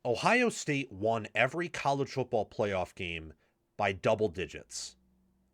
Ohio State won every college football playoff game by double digits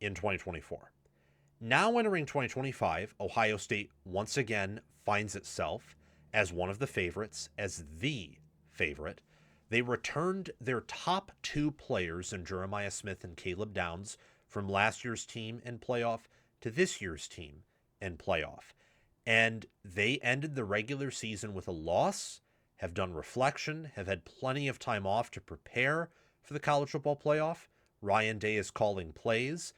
in 2024. Now entering 2025, Ohio State once again finds itself as one of the favorites, as the favorite. They returned their top two players in Jeremiah Smith and Caleb Downs from last year's team and playoff to this year's team and playoff. And they ended the regular season with a loss, have done reflection, have had plenty of time off to prepare for the college football playoff. Ryan Day is calling plays.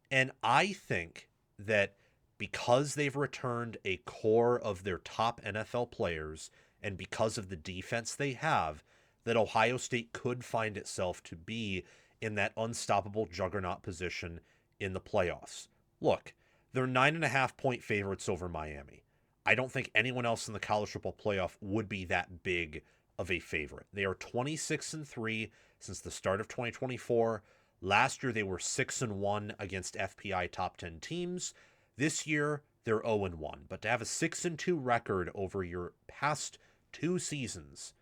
And I think that because they've returned a core of their top NFL players and because of the defense they have, that Ohio State could find itself to be in that unstoppable juggernaut position in the playoffs. Look, they're 9.5 point favorites over Miami. I don't think anyone else in the college football playoff would be that big of a favorite. They are 26-3 since the start of 2024. Last year, they were 6-1 against FPI top 10 teams. This year, they're 0-1. But to have a 6-2 record over your past two seasons,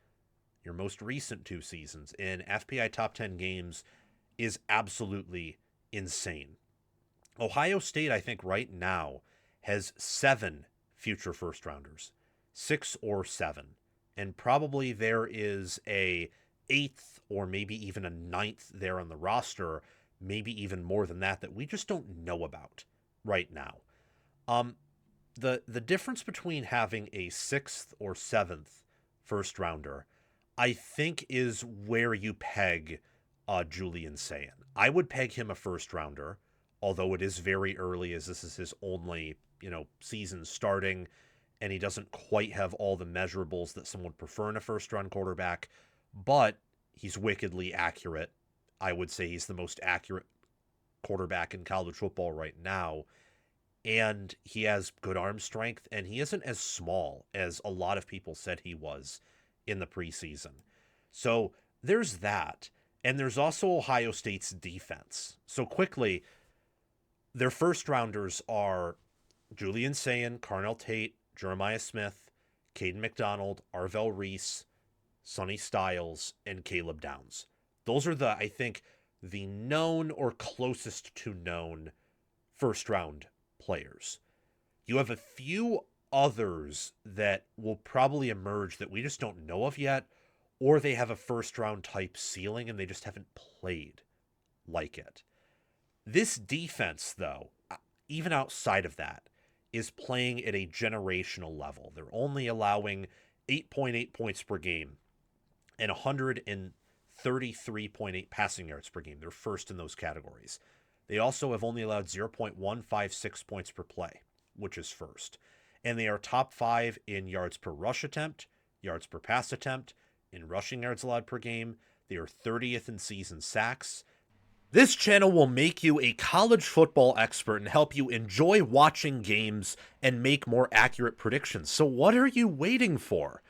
your most recent two seasons in FPI top 10 games, is absolutely insane. Ohio State, I think, right now has 7 future first rounders, 6 or 7. And probably there is a 8th or maybe even a 9th there on the roster, maybe even more than that we just don't know about right now. The difference between having a 6th or 7th first rounder, I think, is where you peg Julian Sayin. I would peg him a first rounder, although it is very early as this is his only, season starting, and he doesn't quite have all the measurables that someone would prefer in a first round quarterback, but he's wickedly accurate. I would say he's the most accurate quarterback in college football right now. And he has good arm strength, and he isn't as small as a lot of people said he was in the preseason. So there's that. And there's also Ohio State's defense. So quickly, their first rounders are Julian Sayin, Carnell Tate, Jeremiah Smith, Caden McDonald, Arvell Reese, Sonny Styles, and Caleb Downs. Those are I think, the known or closest to known first round players. You have a few others that will probably emerge that we just don't know of yet, or they have a first round type ceiling and they just haven't played like it. This defense, though, even outside of that, is playing at a generational level. They're only allowing 8.8 points per game and 133.8 passing yards per game. They're first in those categories. They also have only allowed 0.156 points per play, which is first. And they are top 5 in yards per rush attempt, yards per pass attempt, in rushing yards allowed per game. They are 30th in season sacks. This channel will make you a college football expert and help you enjoy watching games and make more accurate predictions. So what are you waiting for?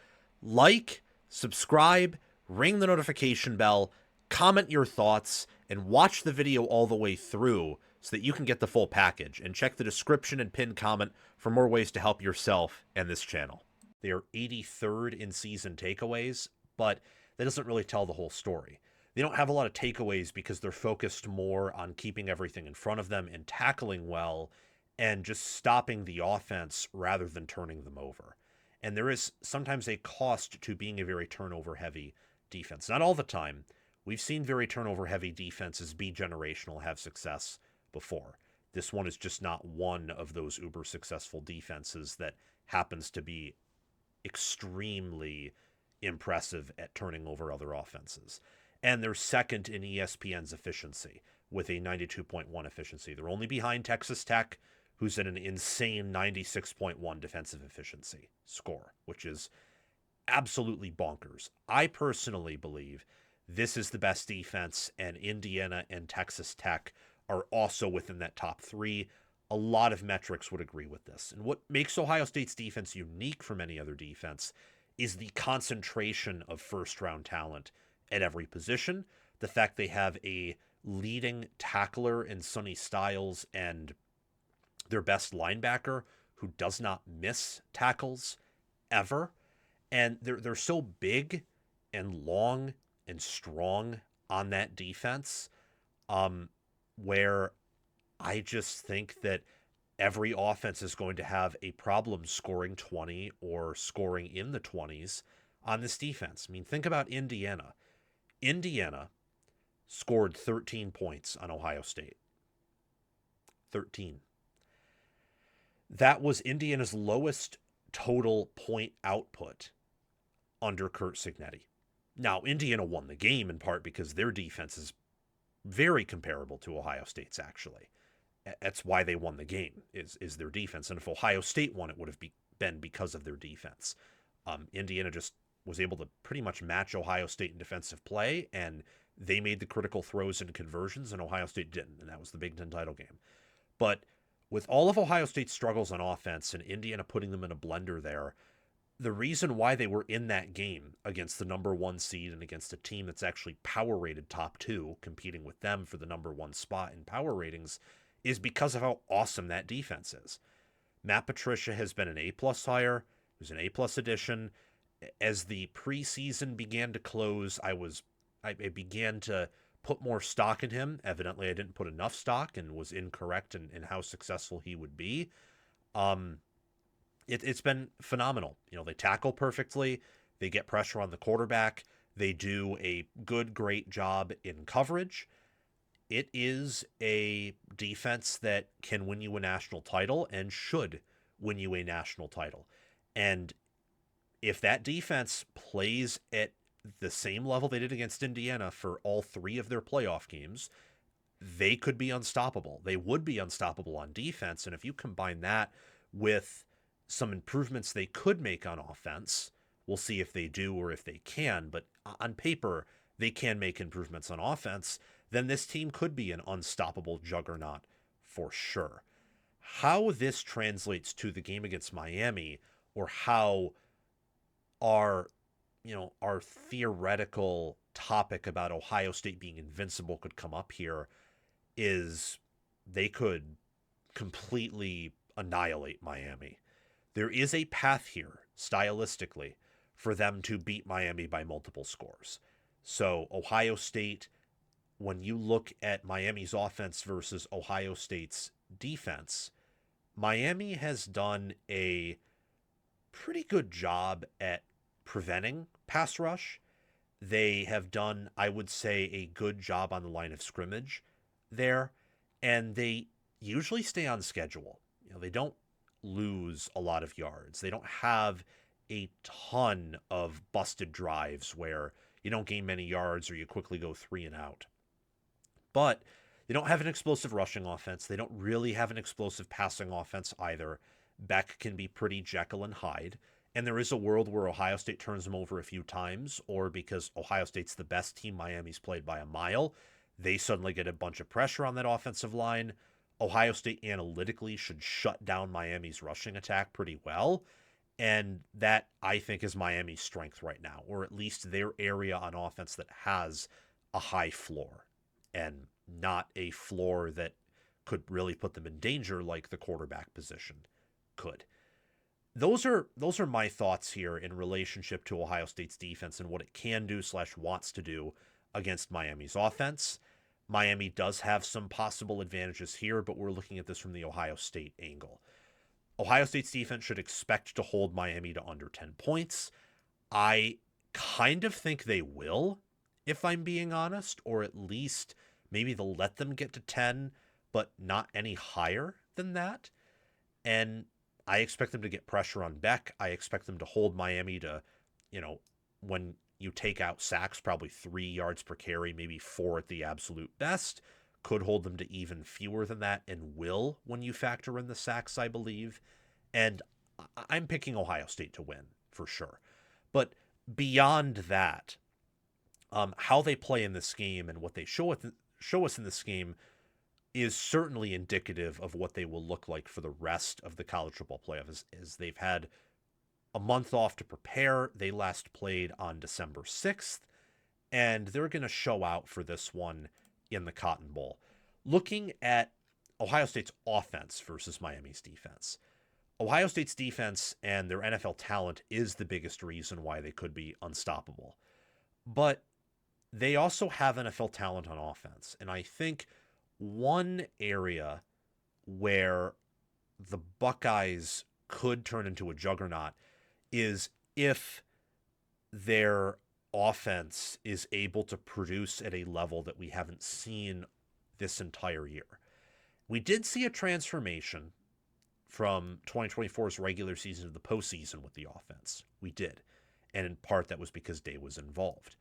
Like, subscribe, ring the notification bell, comment your thoughts, and watch the video all the way through so that you can get the full package. And check the description and pinned comment for more ways to help yourself and this channel. They are 83rd in season takeaways, but that doesn't really tell the whole story. They don't have a lot of takeaways because they're focused more on keeping everything in front of them and tackling well and just stopping the offense rather than turning them over. And there is sometimes a cost to being a very turnover-heavy defense. Not all the time. We've seen very turnover-heavy defenses be generational, have success before. This one is just not one of those uber-successful defenses that happens to be extremely impressive at turning over other offenses. And they're second in ESPN's efficiency with a 92.1 efficiency. They're only behind Texas Tech, who's at an insane 96.1 defensive efficiency score, which is absolutely bonkers. I personally believe this is the best defense, and Indiana and Texas Tech are also within that top 3. A lot of metrics would agree with this. And what makes Ohio State's defense unique from any other defense is the concentration of first-round talent at every position. The fact they have a leading tackler in Sonny Styles and their best linebacker who does not miss tackles ever. And they're so big and long and strong on that defense, where I just think that every offense is going to have a problem scoring 20 or scoring in the 20s on this defense. I mean, think about Indiana. Indiana scored 13 points on Ohio State. 13. That was Indiana's lowest total point output under Curt Cignetti. Now, Indiana won the game in part because their defense is very comparable to Ohio State's, actually. That's why they won the game, is their defense. And if Ohio State won, it would have been because of their defense. Indiana just was able to pretty much match Ohio State in defensive play, and they made the critical throws and conversions, and Ohio State didn't, and that was the Big Ten title game. But with all of Ohio State's struggles on offense and Indiana putting them in a blender there, the reason why they were in that game against the number 1 seed and against a team that's actually power rated top 2, competing with them for the number 1 spot in power ratings, is because of how awesome that defense is. Matt Patricia has been an A-plus hire. He was an A-plus addition. As the preseason began to close, I began to put more stock in him. Evidently, I didn't put enough stock and was incorrect in how successful he would be. It's been phenomenal. You know, they tackle perfectly. They get pressure on the quarterback. They do a great job in coverage. It is a defense that can win you a national title and should win you a national title. And if that defense plays at the same level they did against Indiana for all 3 of their playoff games, they could be unstoppable. They would be unstoppable on defense. And if you combine that with some improvements they could make on offense, we'll see if they do or if they can. But on paper, they can make improvements on offense. Then this team could be an unstoppable juggernaut for sure. How this translates to the game against Miami, or how our theoretical topic about Ohio State being invincible could come up here, is they could completely annihilate Miami. There is a path here, stylistically, for them to beat Miami by multiple scores. So Ohio State, when you look at Miami's offense versus Ohio State's defense, Miami has done a pretty good job at preventing pass rush. They have done, I would say, a good job on the line of scrimmage there, and they usually stay on schedule. You know, they don't lose a lot of yards. They don't have a ton of busted drives where you don't gain many yards or you quickly go 3 and out. But they don't have an explosive rushing offense. They don't really have an explosive passing offense either. Beck can be pretty Jekyll and Hyde. And there is a world where Ohio State turns them over a few times, or because Ohio State's the best team Miami's played by a mile, they suddenly get a bunch of pressure on that offensive line. Ohio State analytically should shut down Miami's rushing attack pretty well. And that, I think, is Miami's strength right now, or at least their area on offense that has a high floor and not a floor that could really put them in danger like the quarterback position could. Those are my thoughts here in relationship to Ohio State's defense and what it can do / wants to do against Miami's offense. Miami does have some possible advantages here, but we're looking at this from the Ohio State angle. Ohio State's defense should expect to hold Miami to under 10 points. I kind of think they will, if I'm being honest, or at least maybe they'll let them get to 10, but not any higher than that. And I expect them to get pressure on Beck. I expect them to hold Miami to, when you take out sacks, probably 3 yards per carry, maybe 4 at the absolute best. Could hold them to even fewer than that, and will when you factor in the sacks, I believe. And I'm picking Ohio State to win for sure. But beyond that, how they play in this game and what they show us in this game is certainly indicative of what they will look like for the rest of the college football playoff, as they've had a month off to prepare. They last played on December 6th, and they're going to show out for this one in the Cotton Bowl. Looking at Ohio State's offense versus Miami's defense, Ohio State's defense and their NFL talent is the biggest reason why they could be unstoppable. but they also have NFL talent on offense. And I think one area where the Buckeyes could turn into a juggernaut is if their offense is able to produce at a level that we haven't seen this entire year. We did see a transformation from 2024's regular season to the postseason with the offense. We did. And in part, that was because Day was involved.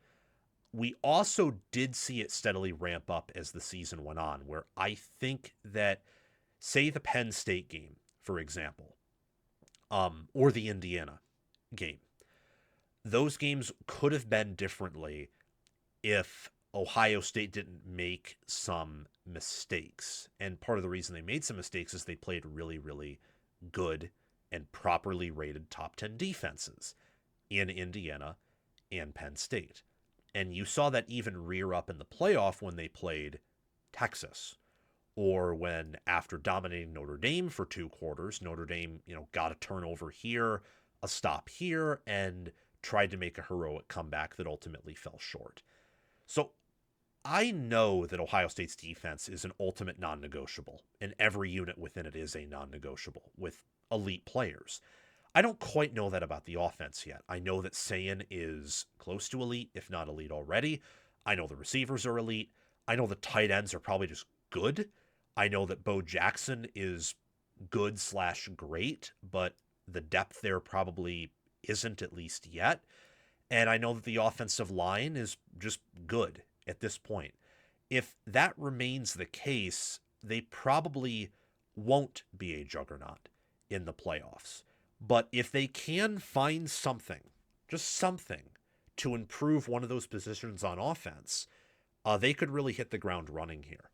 We also did see it steadily ramp up as the season went on, where I think that, say, the Penn State game, for example, or the Indiana game, those games could have been differently if Ohio State didn't make some mistakes. And part of the reason they made some mistakes is they played really, really good and properly rated top 10 defenses in Indiana and Penn State. And you saw that even rear up in the playoff when they played Texas, or when, after dominating Notre Dame for 2 quarters, Notre Dame, got a turnover here, a stop here, and tried to make a heroic comeback that ultimately fell short. So I know that Ohio State's defense is an ultimate non-negotiable, and every unit within it is a non-negotiable with elite players. I don't quite know that about the offense yet. I know that Sayin is close to elite, if not elite already. I know the receivers are elite. I know the tight ends are probably just good. I know that Bo Jackson is good/great, but the depth there probably isn't, at least yet. And I know that the offensive line is just good at this point. If that remains the case, they probably won't be a juggernaut in the playoffs. But if they can find something, just something, to improve one of those positions on offense, they could really hit the ground running here.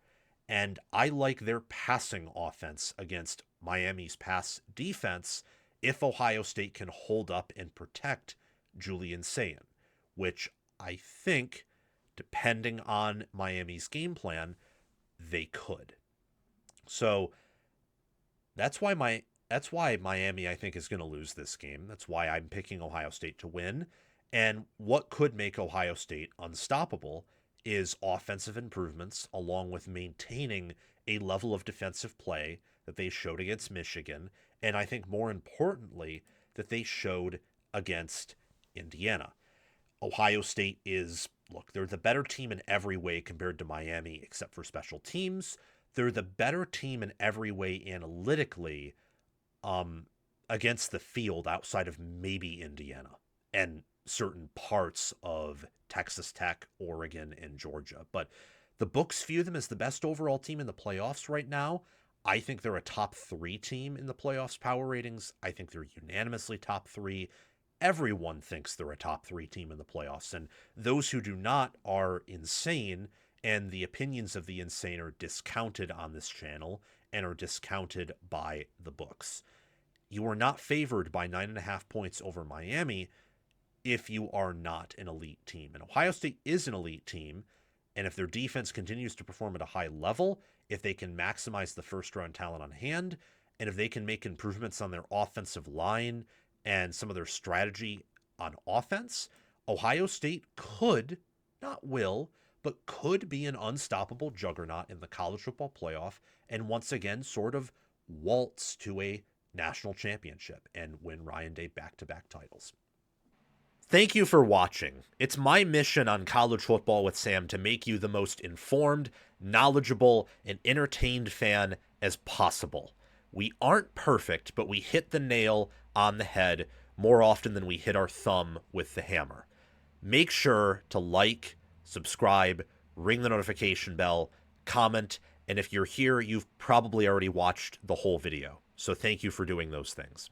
And I like their passing offense against Miami's pass defense if Ohio State can hold up and protect Julian Sayin, which I think, depending on Miami's game plan, they could. So that's why Miami, I think, is going to lose this game. That's why I'm picking Ohio State to win. And what could make Ohio State unstoppable is offensive improvements, along with maintaining a level of defensive play that they showed against Michigan, and I think more importantly, that they showed against Indiana. Ohio State they're the better team in every way compared to Miami, except for special teams. They're the better team in every way analytically against the field, outside of maybe Indiana and certain parts of Texas Tech, Oregon, and Georgia. But the books view them as the best overall team in the playoffs right now. I think they're a top 3 team in the playoffs power ratings. I think they're unanimously top 3. Everyone thinks they're a top 3 team in the playoffs, and those who do not are insane, and the opinions of the insane are discounted on this channel and are discounted by the books. You are not favored by 9.5 points over Miami if you are not an elite team. And Ohio State is an elite team, and if their defense continues to perform at a high level, if they can maximize the first-round talent on hand, and if they can make improvements on their offensive line and some of their strategy on offense, Ohio State could, not will, but could be an unstoppable juggernaut in the college football playoff and once again sort of waltz to a national championship and win Ryan Day back-to-back titles. Thank you for watching. It's my mission on College Football with Sam to make you the most informed, knowledgeable, and entertained fan as possible. We aren't perfect, but we hit the nail on the head more often than we hit our thumb with the hammer. Make sure to like, subscribe, ring the notification bell, comment, and if you're here, you've probably already watched the whole video. So thank you for doing those things.